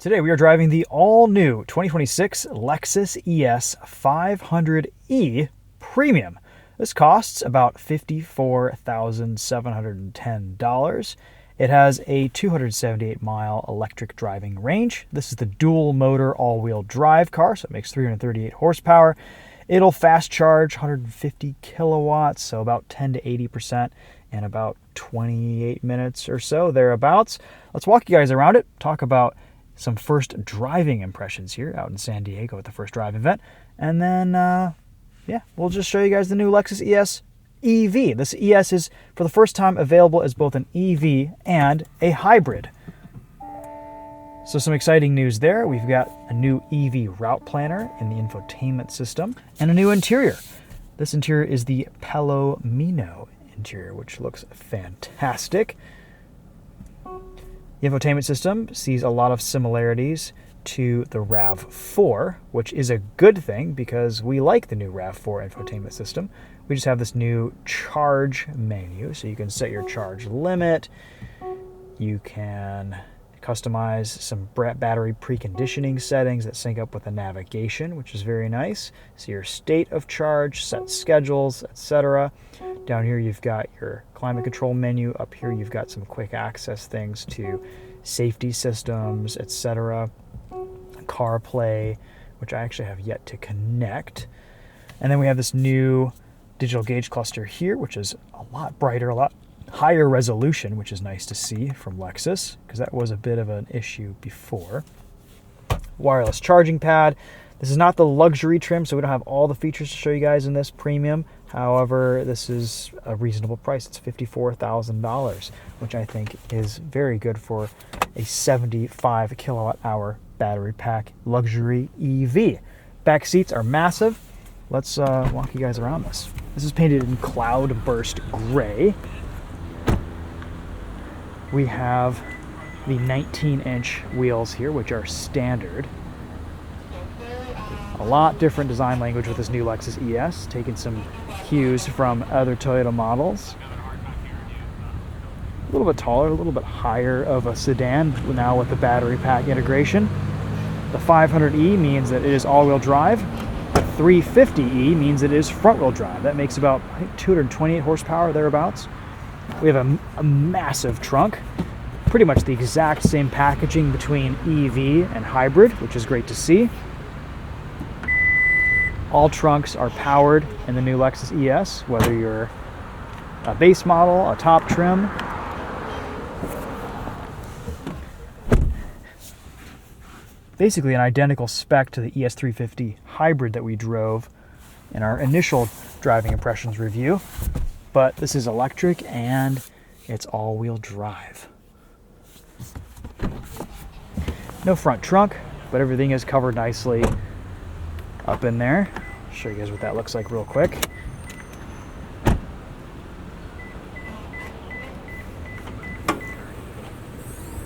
Today we are driving the all-new 2026 Lexus ES 500e Premium. This costs about $54,710. It has a 278-mile electric driving range. This is the dual-motor all-wheel drive car, so it makes 338 horsepower. It'll fast charge 150 kilowatts, so about 10 to 80% in about 28 minutes or so, thereabouts. Let's walk you guys around it, talk about some first driving impressions here out in San Diego at the first drive event. And then, we'll just show you guys the new Lexus ES EV. This ES is, for the first time, available as both an EV and a hybrid. So some exciting news there. We've got a new EV route planner in the infotainment system and a new interior. This interior is the Palomino interior, which looks fantastic. The infotainment system sees a lot of similarities to the RAV4, which is a good thing because we like the new RAV4 infotainment system. We just have this new charge menu, so you can set your charge limit. You can customize some battery preconditioning settings that sync up with the navigation, which is very nice. See your state of charge, set schedules, etc. Down here you've got your climate control menu. Up here you've got some quick access things to safety systems, etc. CarPlay, which I actually have yet to connect. And then we have this new digital gauge cluster here, which is a lot brighter, a lot higher resolution, which is nice to see from Lexus, because that was a bit of an issue before. Wireless charging pad. This is not the luxury trim, so we don't have all the features to show you guys in this premium. However, this is a reasonable price. It's $54,000, which I think is very good for a 75 kilowatt hour battery pack luxury EV. Back seats are massive. Let's walk you guys around this. This is painted in Cloudburst gray. We have the 19-inch wheels here, which are standard. A lot different design language with this new Lexus ES, taking some cues from other Toyota models. A little bit taller, a little bit higher of a sedan now with the battery pack integration. The 500e means that it is all-wheel drive. The 350e means it is front-wheel drive. That makes about, I think, 228 horsepower, thereabouts. We have a massive trunk, pretty much the exact same packaging between EV and hybrid, which is great to see. All trunks are powered in the new Lexus ES, whether you're a base model, a top trim. Basically an identical spec to the ES350 hybrid that we drove in our initial driving impressions review. But this is electric and it's all-wheel drive. No front trunk, but everything is covered nicely up in there. I'll show you guys what that looks like real quick.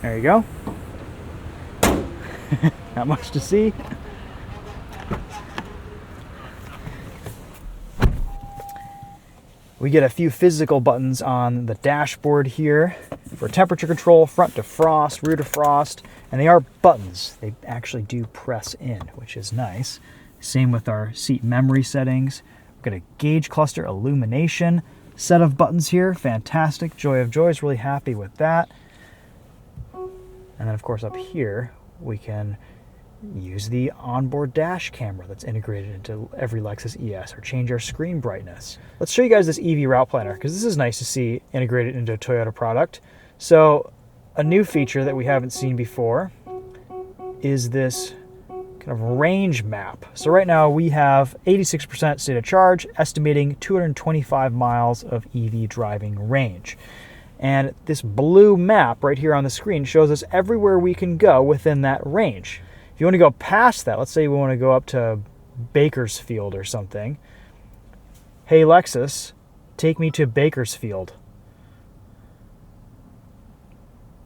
There you go. Not much to see. We get a few physical buttons on the dashboard here for temperature control, front defrost, rear defrost, and they are buttons. They actually do press in, which is nice. Same with our seat memory settings. We've got a gauge cluster illumination set of buttons here. Fantastic. Joy of joys, really happy with that. And then of course up here, we can use the onboard dash camera that's integrated into every Lexus ES, or change our screen brightness. Let's show you guys this EV route planner, because this is nice to see integrated into a Toyota product. So a new feature that we haven't seen before is this kind of range map. So right now we have 86% state of charge, estimating 225 miles of EV driving range. And this blue map right here on the screen shows us everywhere we can go within that range. If you want to go past that, let's say we want to go up to Bakersfield or something. Hey Lexus, take me to Bakersfield.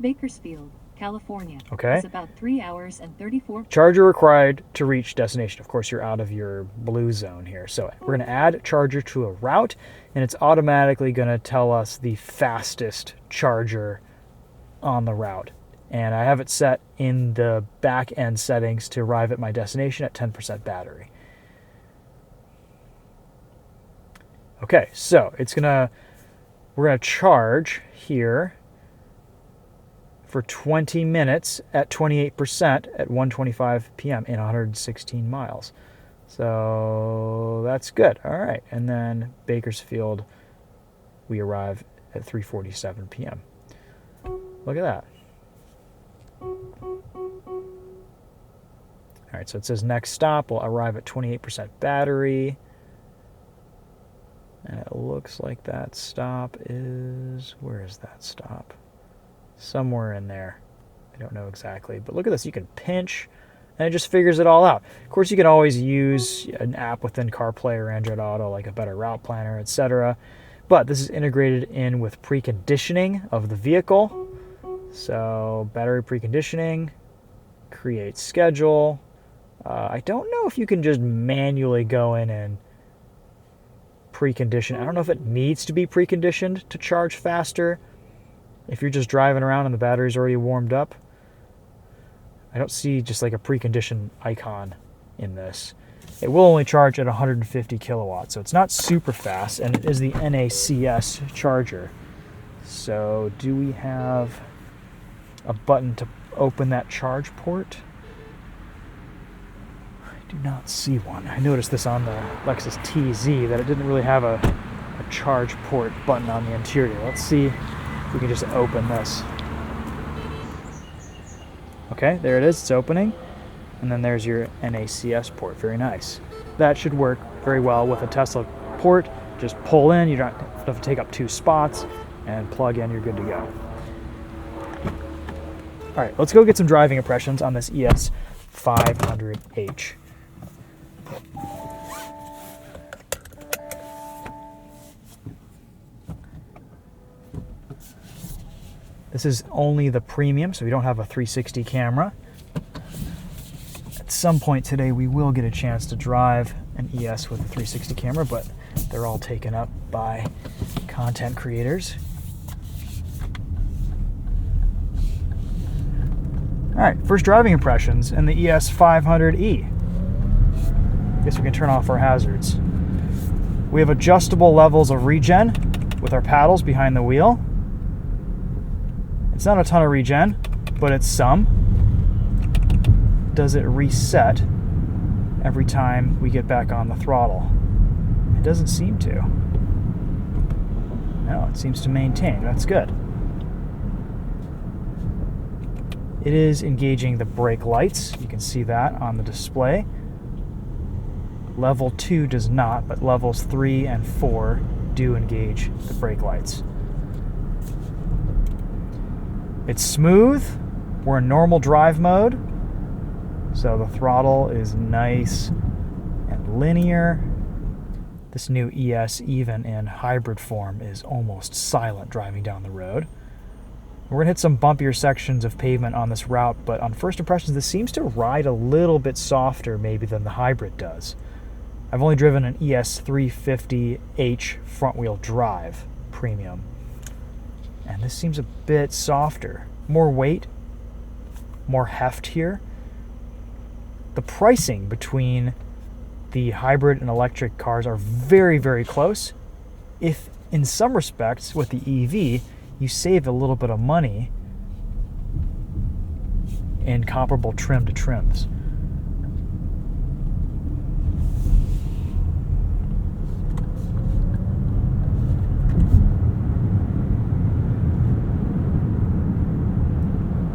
Bakersfield, California. Okay. It's about 3 hours and 34. Charger required to reach destination. Of course, you're out of your blue zone here. So we're going to add charger to a route, and it's automatically going to tell us the fastest charger on the route. And I have it set in the back end settings to arrive at my destination at 10% battery. Okay, so we're gonna charge here for 20 minutes at 28% at 1:25 p.m. in 116 miles. So that's good. All right, and then Bakersfield, we arrive at 3:47 p.m. Look at that. All right, so it says next stop, we'll arrive at 28% battery. And it looks like that stop is, where is that stop? Somewhere in there. I don't know exactly, but look at this. You can pinch, and it just figures it all out. Of course, you can always use an app within CarPlay or Android Auto, like a better route planner, etc. But this is integrated in with preconditioning of the vehicle. So battery preconditioning, create schedule. I don't know if you can just manually go in and precondition. I don't know if it needs to be preconditioned to charge faster. If you're just driving around and the battery's already warmed up, I don't see just like a preconditioned icon in this. It will only charge at 150 kilowatts, so it's not super fast, and it is the NACS charger. So do we have a button to open that charge port? I do not see one. I noticed this on the Lexus TZ that it didn't really have a charge port button on the interior. Let's see if we can just open this. Okay, there it is. It's opening. And then there's your NACS port. Very nice. That should work very well with a Tesla port. Just pull in. You don't have to take up 2 spots. And plug in. You're good to go. All right, let's go get some driving impressions on this ES500H. This is only the premium, so we don't have a 360 camera. At some point today, we will get a chance to drive an ES with a 360 camera, but they're all taken up by content creators. All right, first driving impressions in the ES500E. Guess we can turn off our hazards. We have adjustable levels of regen with our paddles behind the wheel. It's not a ton of regen, but it's some. Does it reset every time we get back on the throttle? It doesn't seem to. No, it seems to maintain. That's good. It is engaging the brake lights. You can see that on the display. Level 2 does not, but levels 3 and 4 do engage the brake lights. It's smooth. We're in normal drive mode, so the throttle is nice and linear. This new ES, even in hybrid form, is almost silent driving down the road. We're going to hit some bumpier sections of pavement on this route, but on first impressions, this seems to ride a little bit softer maybe than the hybrid does. I've only driven an ES350H front-wheel drive premium, and this seems a bit softer. More weight, more heft here. The pricing between the hybrid and electric cars are very, very close. If in some respects with the EV, you save a little bit of money in comparable trim to trims.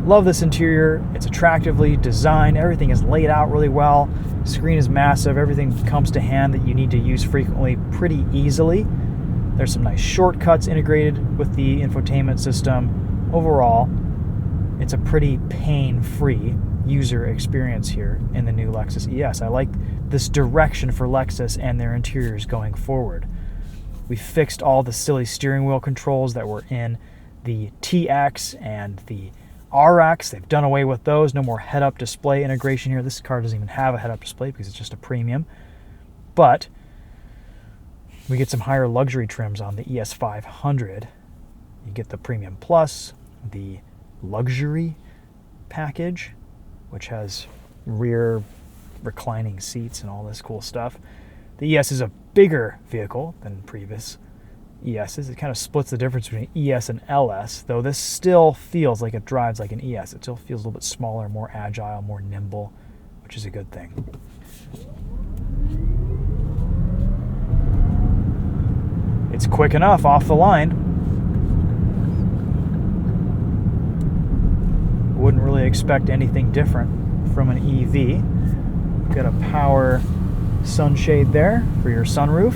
Love this interior. It's attractively designed. Everything is laid out really well. Screen is massive. Everything comes to hand that you need to use frequently pretty easily. There's some nice shortcuts integrated with the infotainment system. Overall, it's a pretty pain-free user experience here in the new Lexus ES. I like this direction for Lexus and their interiors going forward. We fixed all the silly steering wheel controls that were in the TX and the RX. They've done away with those. No more head-up display integration here. This car doesn't even have a head-up display because it's just a premium. But we get some higher luxury trims on the ES500. You get the Premium Plus, the Luxury, package, which has rear reclining seats and all this cool stuff. The ES is a bigger vehicle than previous ESs. It kind of splits the difference between ES and LS, though this still feels like it drives like an ES. It still feels a little bit smaller, more agile, more nimble, which is a good thing. It's quick enough off the line. Wouldn't really expect anything different from an EV. Got a power sunshade there for your sunroof.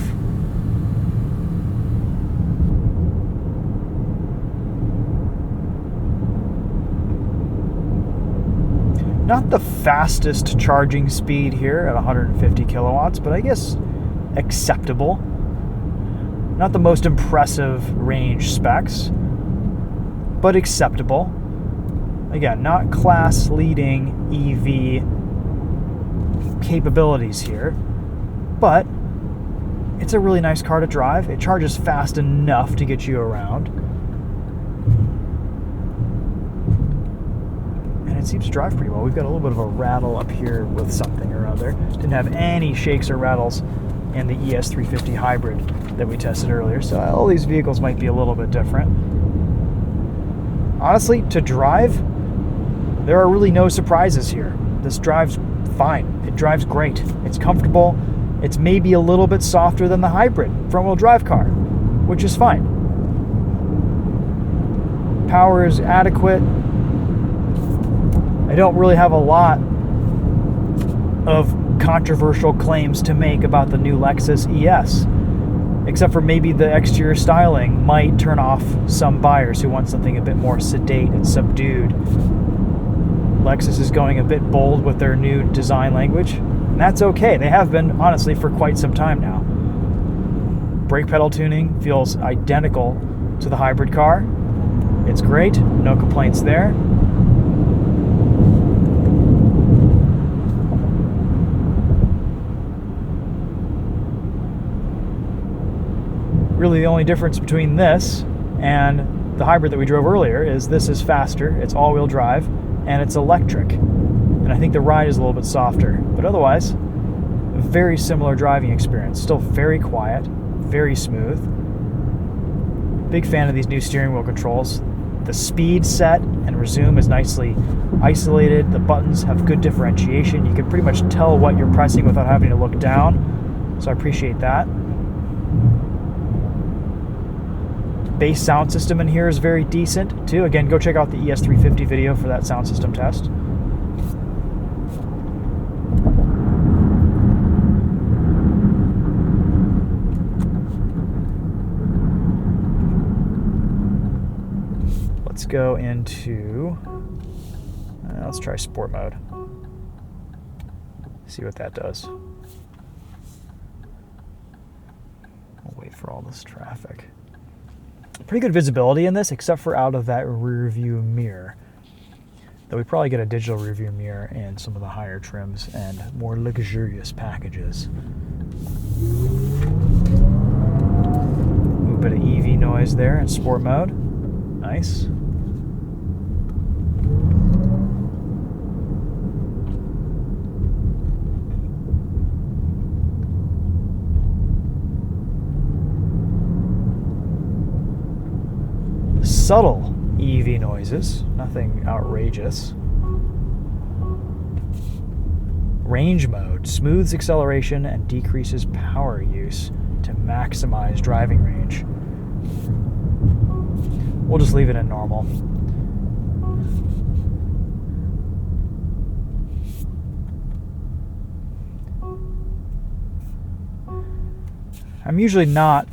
Not the fastest charging speed here at 150 kilowatts, but I guess acceptable. Not the most impressive range specs, but acceptable. Again, not class-leading EV capabilities here, but it's a really nice car to drive. It charges fast enough to get you around. And it seems to drive pretty well. We've got a little bit of a rattle up here with something or other. Didn't have any shakes or rattles in the ES350 hybrid that we tested earlier, so all these vehicles might be a little bit different. Honestly, to drive, there are really no surprises here. This drives fine. It drives great. It's comfortable. It's maybe a little bit softer than the hybrid front-wheel drive car, which is fine. Power is adequate. I don't really have a lot of controversial claims to make about the new Lexus ES, except for maybe the exterior styling might turn off some buyers who want something a bit more sedate and subdued. Lexus is going a bit bold with their new design language, and that's okay. They have been, honestly, for quite some time now. Brake pedal tuning feels identical to the hybrid car. It's great, no complaints there. Really, the only difference between this and the hybrid that we drove earlier is this is faster, it's all-wheel drive, and it's electric. And I think the ride is a little bit softer. But otherwise, a very similar driving experience. Still very quiet, very smooth. Big fan of these new steering wheel controls. The speed set and resume is nicely isolated. The buttons have good differentiation. You can pretty much tell what you're pressing without having to look down. So I appreciate that. Bass sound system in here is very decent too. Again, go check out the ES350 video for that sound system test. Let's go into, let's try sport mode. See what that does. We'll wait for all this traffic. Pretty good visibility in this, except for out of that rear view mirror. Though we probably get a digital rear view mirror in some of the higher trims and more luxurious packages. A bit of EV noise there in sport mode. Nice. Subtle EV noises, nothing outrageous. Range mode smooths acceleration and decreases power use to maximize driving range. We'll just leave it in normal. I'm usually not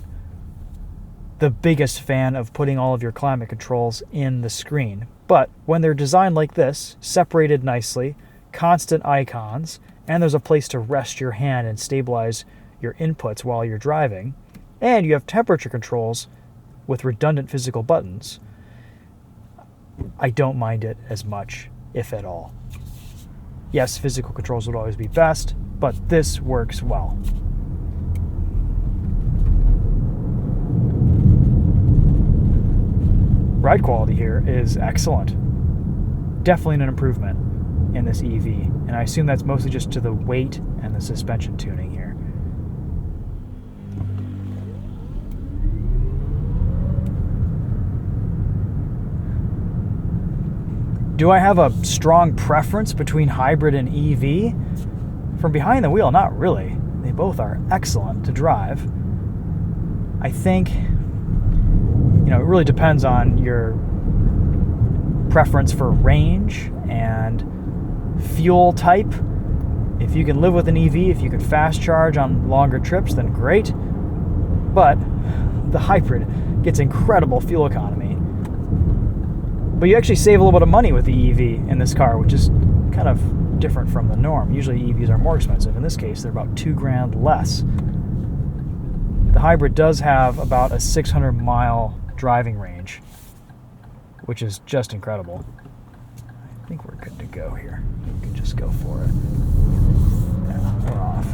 the biggest fan of putting all of your climate controls in the screen, but when they're designed like this, separated nicely, constant icons, and there's a place to rest your hand and stabilize your inputs while you're driving, and you have temperature controls with redundant physical buttons, I don't mind it as much, if at all. Yes, physical controls would always be best, but this works well. Ride quality here is excellent. definitely an improvement in this EV, and I assume that's mostly just to the weight and the suspension tuning here. Do I have a strong preference between hybrid and EV? From behind the wheel, not really. They both are excellent to drive. I think, it really depends on your preference for range and fuel type. If you can live with an EV, if you can fast charge on longer trips, then great. But the hybrid gets incredible fuel economy. But you actually save a little bit of money with the EV in this car, which is kind of different from the norm. Usually EVs are more expensive. In this case, they're about $2,000 less. The hybrid does have about a 600-mile driving range, which is just incredible. I think we're good to go here. We can just go for it. Yeah, we're off.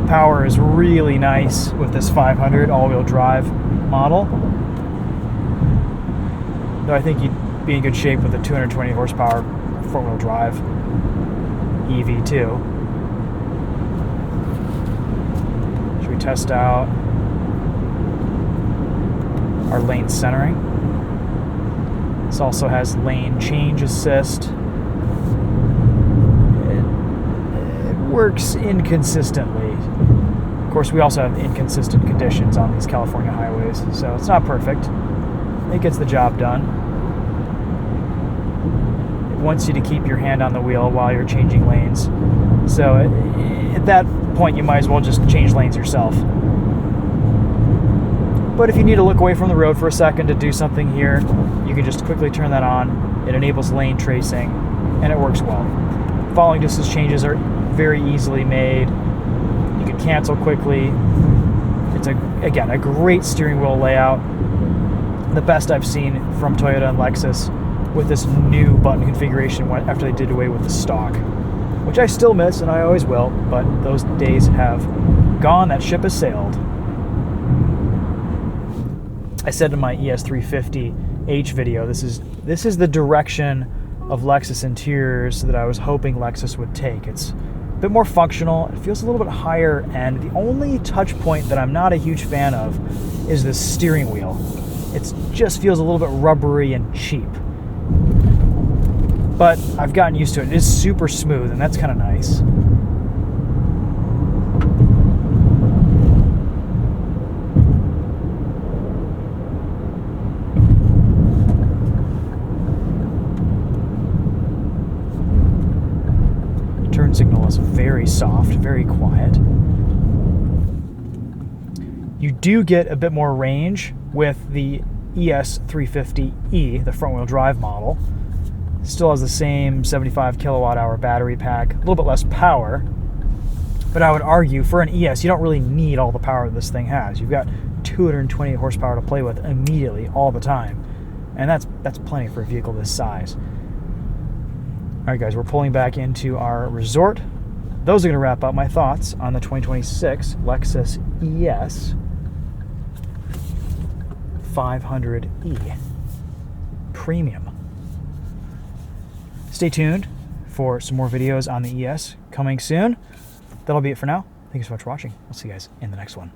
Power is really nice with this 500 all-wheel drive model. Though I think you'd be in good shape with a 220 horsepower four-wheel drive EV too. Should we test out our lane centering? This also has lane change assist. It works inconsistently. Of course, we also have inconsistent conditions on these California highways, so it's not perfect. It gets the job done. It wants you to keep your hand on the wheel while you're changing lanes. So at that point, you might as well just change lanes yourself. But if you need to look away from the road for a second to do something here, you can just quickly turn that on. It enables lane tracing, and it works well. Following distance changes are very easily made. You can cancel quickly. It's, again, a great steering wheel layout. The best I've seen from Toyota and Lexus with this new button configuration after they did away with the stock, which I still miss and I always will, but those days have gone. That ship has sailed. I said in my ES350H video, this is the direction of Lexus interiors that I was hoping Lexus would take. It's a bit more functional. It feels a little bit higher end. The only touch point that I'm not a huge fan of is the steering wheel. It just feels a little bit rubbery and cheap. But I've gotten used to it. It is super smooth, and that's kind of nice. Turn signal is very soft, very quiet. You do get a bit more range with the ES350E, the front-wheel drive model. Still has the same 75 kilowatt-hour battery pack, a little bit less power. But I would argue for an ES, you don't really need all the power that this thing has. You've got 220 horsepower to play with immediately, all the time. And that's plenty for a vehicle this size. All right, guys, we're pulling back into our resort. Those are going to wrap up my thoughts on the 2026 Lexus ES 500E Premium. Stay tuned for some more videos on the ES coming soon. That'll be it for now. Thank you so much for watching. I'll see you guys in the next one.